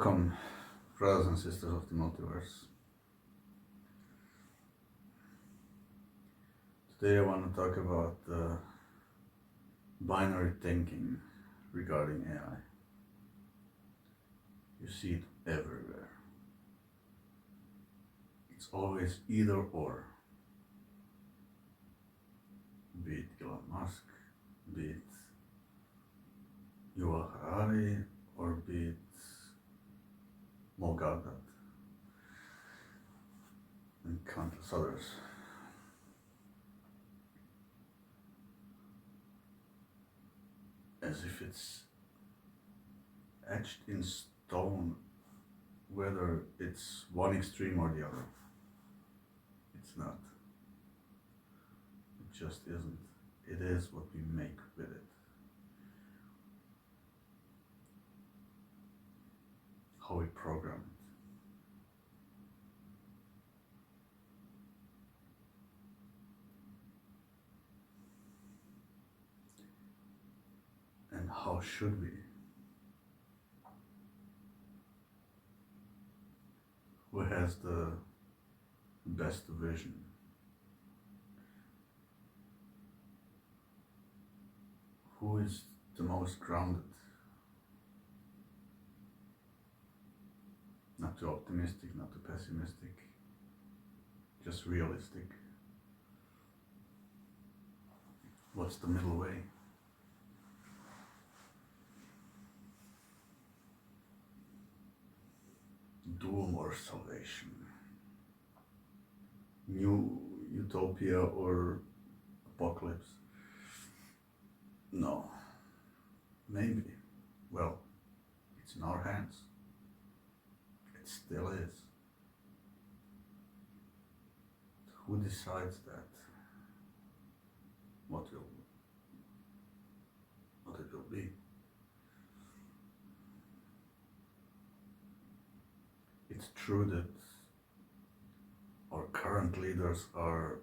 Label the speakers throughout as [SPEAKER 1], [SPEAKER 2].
[SPEAKER 1] Welcome, brothers and sisters of the multiverse. Today I want to talk about binary thinking regarding AI. You see it everywhere. It's always either or. Be it Elon Musk, be it Yuval Harari, or be it Molgadat and countless others. As if it's etched in stone, whether it's one extreme or the other. It's not. It just isn't. It is what we make with it. How we program it. And how should we? Who has the best vision? Who is the most grounded? Not too optimistic, not too pessimistic, just realistic. What's the middle way? Doom or salvation? New utopia or apocalypse? No. Maybe. Well, it's in our hands. It still is. Who decides that? What it will be? It's true that our current leaders are,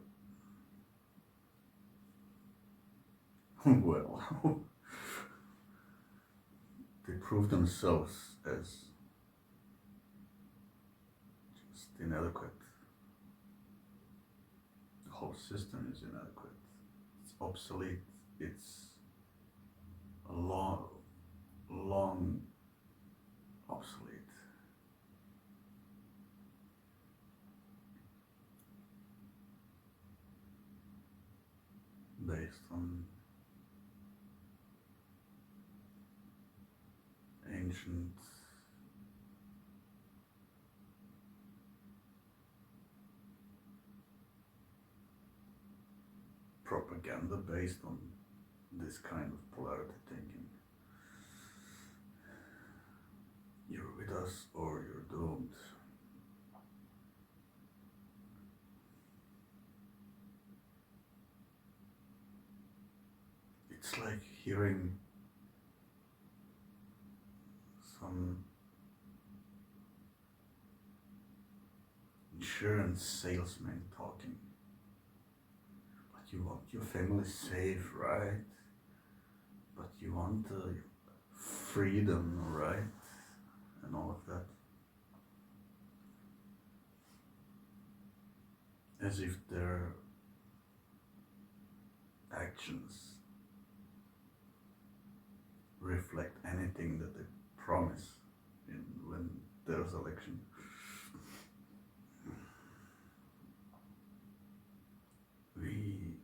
[SPEAKER 1] well, they prove themselves as just inadequate. The whole system is inadequate. It's obsolete. It's a long obsolete. Based on ancient propaganda, based on this kind of polarity thinking. You're with us or you're doomed. It's like hearing some insurance salesman talking. But you want your family safe, right? But you want freedom, right? And all of that. As if their actions reflect anything that they promise when there's election. We've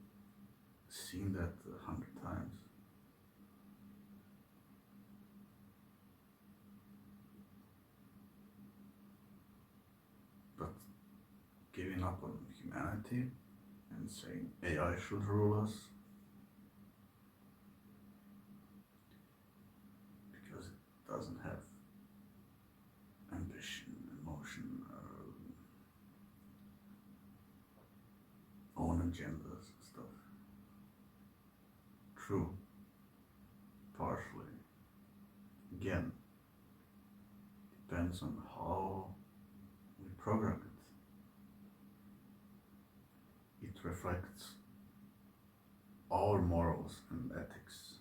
[SPEAKER 1] seen that 100 times. But giving up on humanity and saying AI should rule us, doesn't have ambition, emotion, or own agendas and stuff. True. Partially. Again, depends on how we program it. It reflects our morals and ethics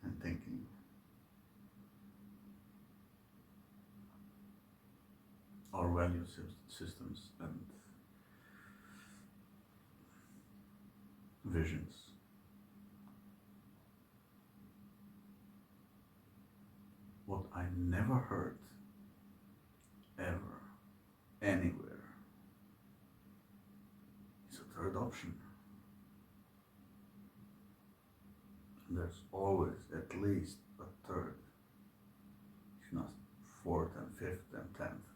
[SPEAKER 1] and thinking. value systems and visions. What I never heard ever anywhere is a third option. And there's always at least a third, if not fourth and fifth and 10th.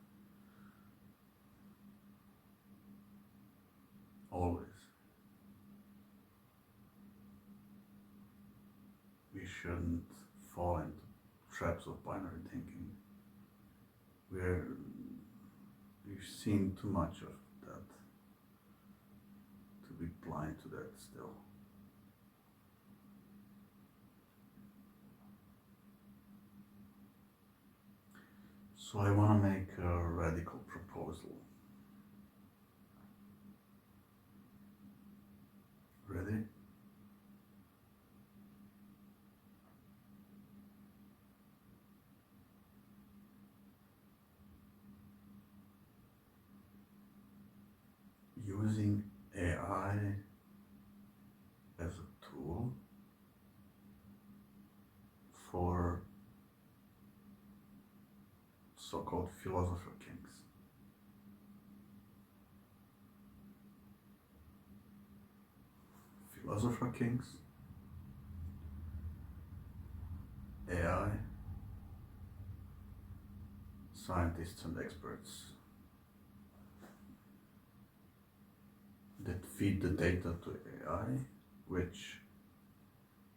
[SPEAKER 1] Always. We shouldn't fall into traps of binary thinking. We've seen too much of that to be blind to that still. So I want to make a radical proposal. Ready? Using AI as a tool for so-called philosopher kings. Philosopher kings, AI, scientists and experts that feed the data to AI, which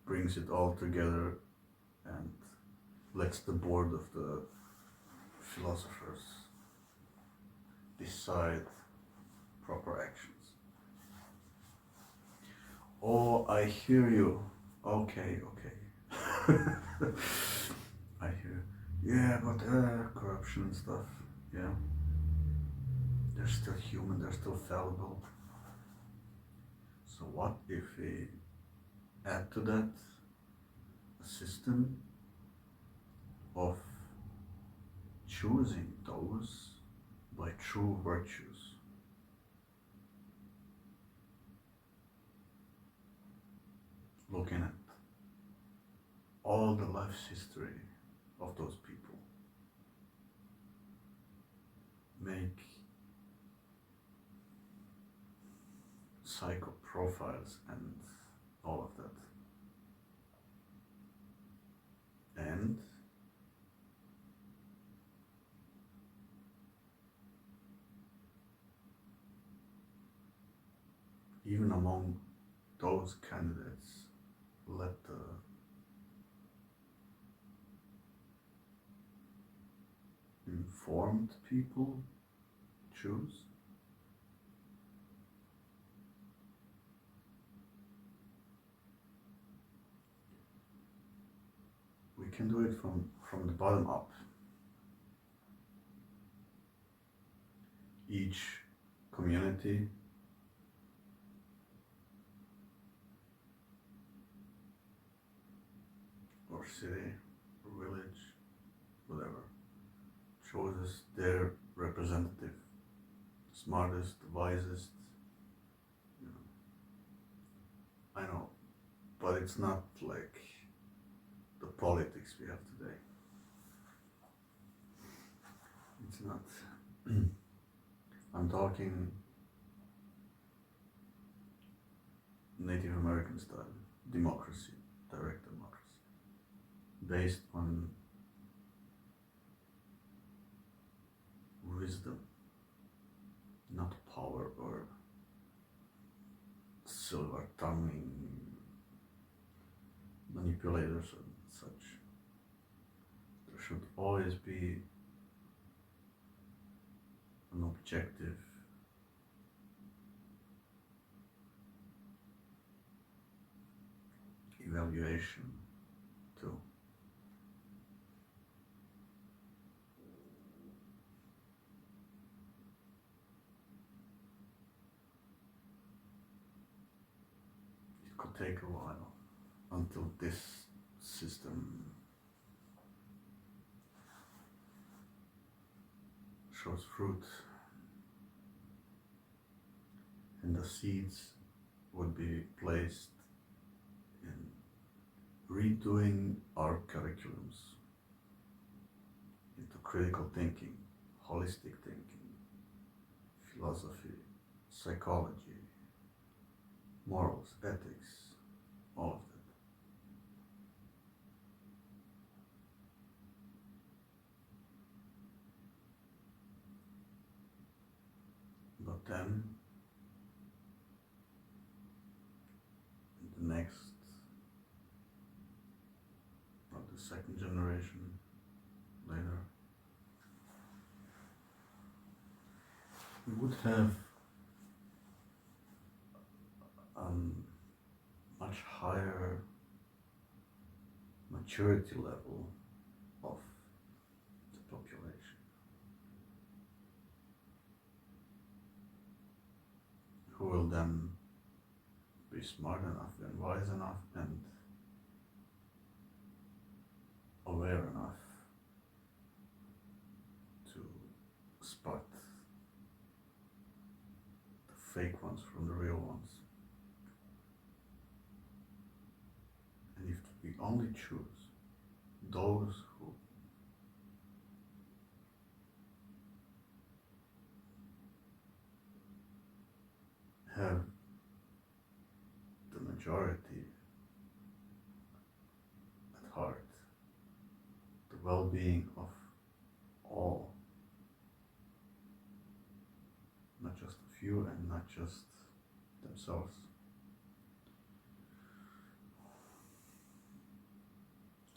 [SPEAKER 1] brings it all together and lets the board of the philosophers decide proper actions. Oh, I hear you. Okay. I hear, yeah, but corruption and stuff, yeah. They're still human, they're still fallible. So what if we add to that a system of choosing those by true virtues? Looking at all the life history of those people, make psycho profiles and all of that. And even among those candidates, let the informed people choose. We can do it from the bottom up. Each community or city or village, whatever, chooses their representative, smartest, wisest. You know, I know, but it's not like the politics we have today. It's not. I'm talking Native American style democracy, direct democracy, based on wisdom, not power or silver tonguing manipulators and such. There should always be an objective evaluation too. It could take a while until this system shows fruit, and the seeds would be placed in redoing our curriculums into critical thinking, holistic thinking, philosophy, psychology, morals, ethics, all of that. But then, the next, or the second generation later, we would have a much higher maturity level of the population, who will then be smart enough and wise enough and aware enough to spot the fake ones from the real ones. And if we only choose those who have the majority at heart, the well-being of all, not just a few and not just themselves,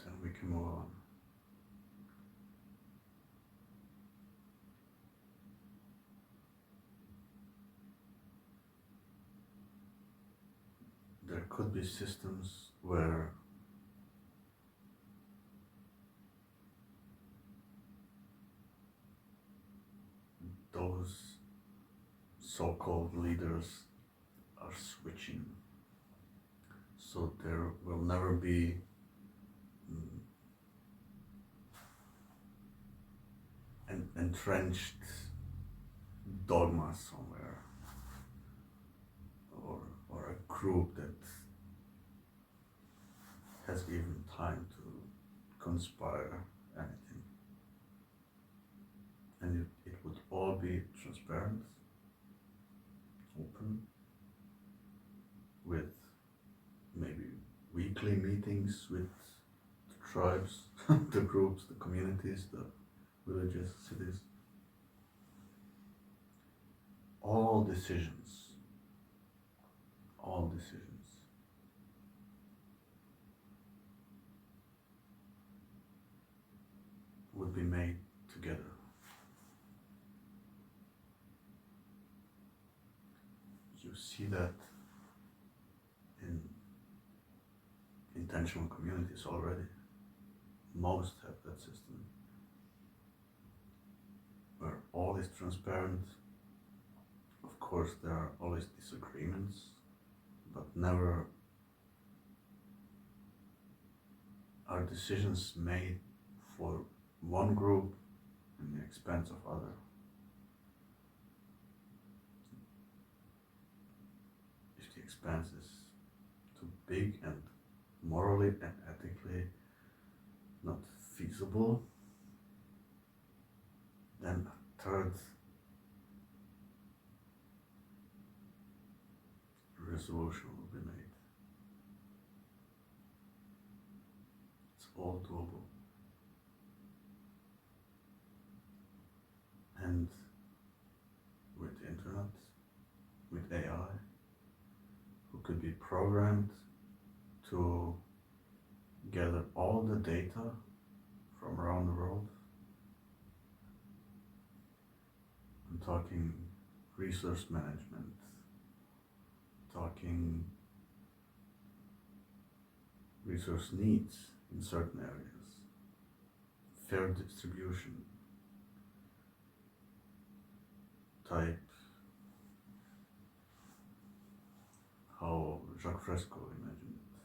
[SPEAKER 1] then we can move on. There could be systems where those so-called leaders are switching, so there will never be an entrenched dogma somewhere, or a group that has given time to conspire anything. And it would all be transparent, open, with maybe weekly meetings with the tribes, the groups, the communities, the villages, cities. All decisions would be made together. You see that in intentional communities already. Most have that system, where all is transparent. Of course, there are always disagreements, but never are decisions made for one group at the expense of other. If the expense is too big and morally and ethically not feasible, then a third resolution will be made. It's all doable. And with the internet, with AI, who could be programmed to gather all the data from around the world. I'm talking resource management, talking resource needs in certain areas, fair distribution, type how Jacques Fresco imagined it.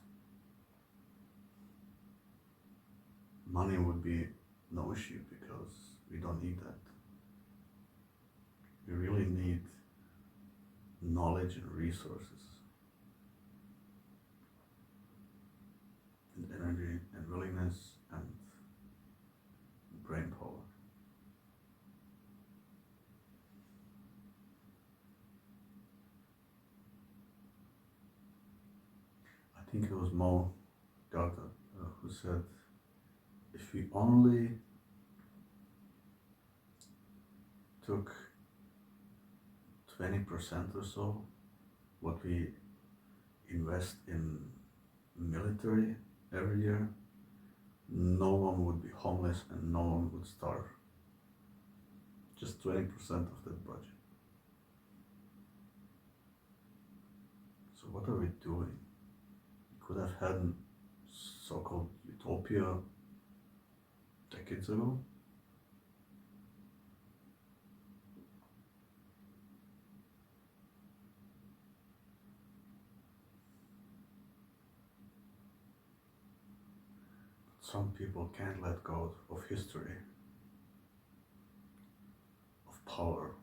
[SPEAKER 1] Money would be no issue because we don't need that. need knowledge and resources and energy and willingness and brain power. I think it was Mo Gauta who said, if we only took 20% or so what we invest in military every year, no one would be homeless and no one would starve. Just 20% of that budget. So what are we doing? We could have had so-called utopia decades ago. Some people can't let go of history, of power,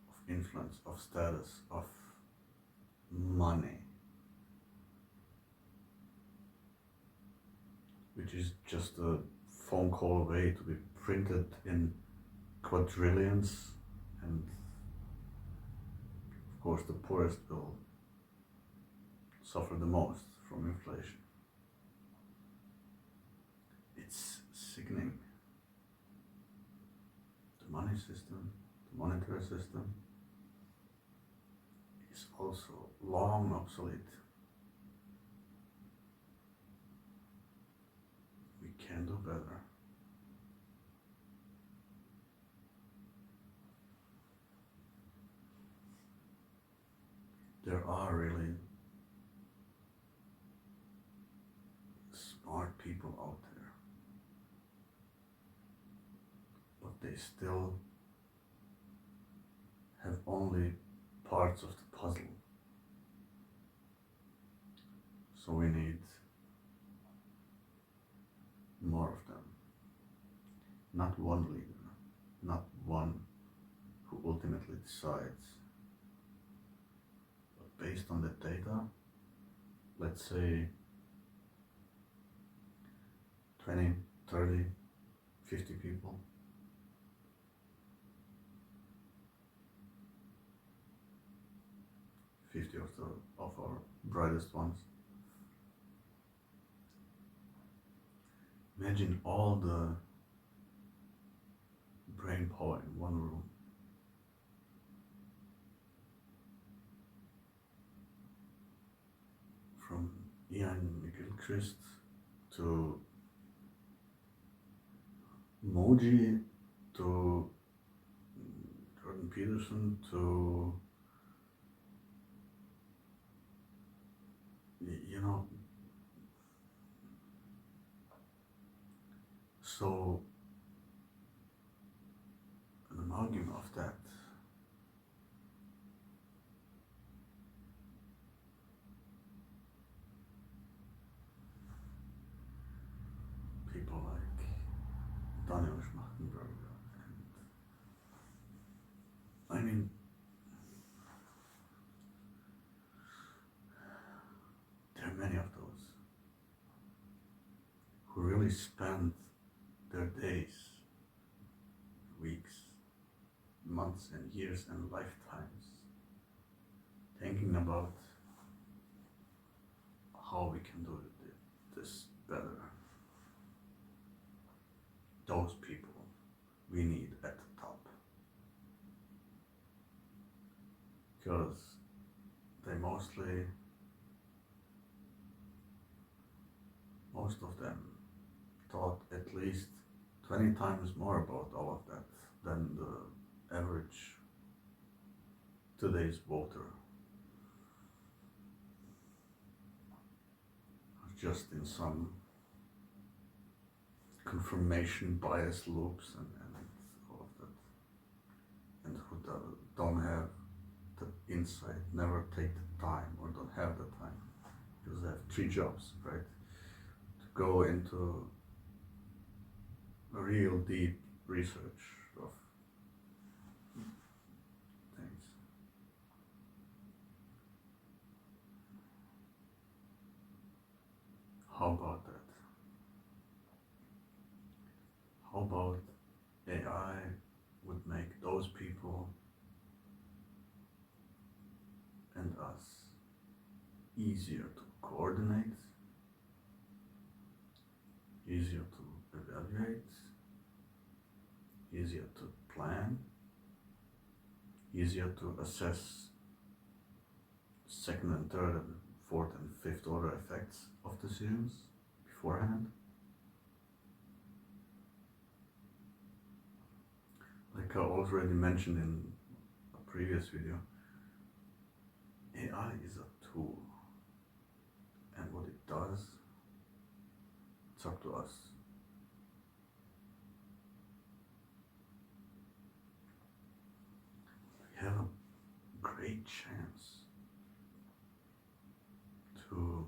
[SPEAKER 1] of influence, of status, of money, which is just a phone call away to be printed in quadrillions, and of course the poorest will suffer the most from inflation. It's sickening. The money system, the monetary system is also long obsolete. We can do better. There are really smart people out there, but they still have only parts of the puzzle. So we need more of them. Not one leader, not one who ultimately decides. But based on the data, let's say 20, 30, 50 people. Of our brightest ones. Imagine all the brain power in one room. From Ian McGilchrist to Moji to Jordan Peterson to, you know, so an amalgam of that people like Daniel Schmachtenberger, and I mean, there are many of those who really spend their days, weeks, months and years and lifetimes thinking about how we can do this better. Those people we need at the top, because they most of them thought at least 20 times more about all of that than the average today's voter, just in some confirmation bias loops and all of that, and who don't have the insight, never take the time or don't have the time because they have 3 jobs, right? To go into a real deep research of How about AI would make those people and us easier to coordinate, easier to evaluate, easier to plan, easier to assess second and third and fourth and fifth order effects of decisions beforehand. Like I already mentioned in a previous video, AI is a tool, and what it does, it's up to us. We have a great chance to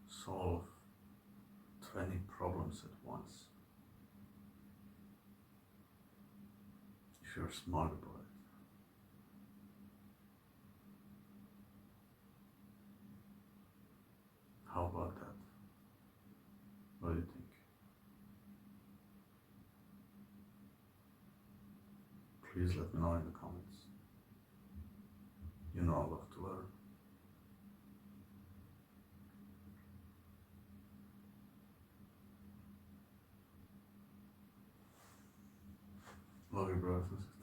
[SPEAKER 1] solve 20 problems at once if you're smart about it. How about that? What do you think? Please let me know in the comments. You know I love to learn. Love you, brothers and sisters.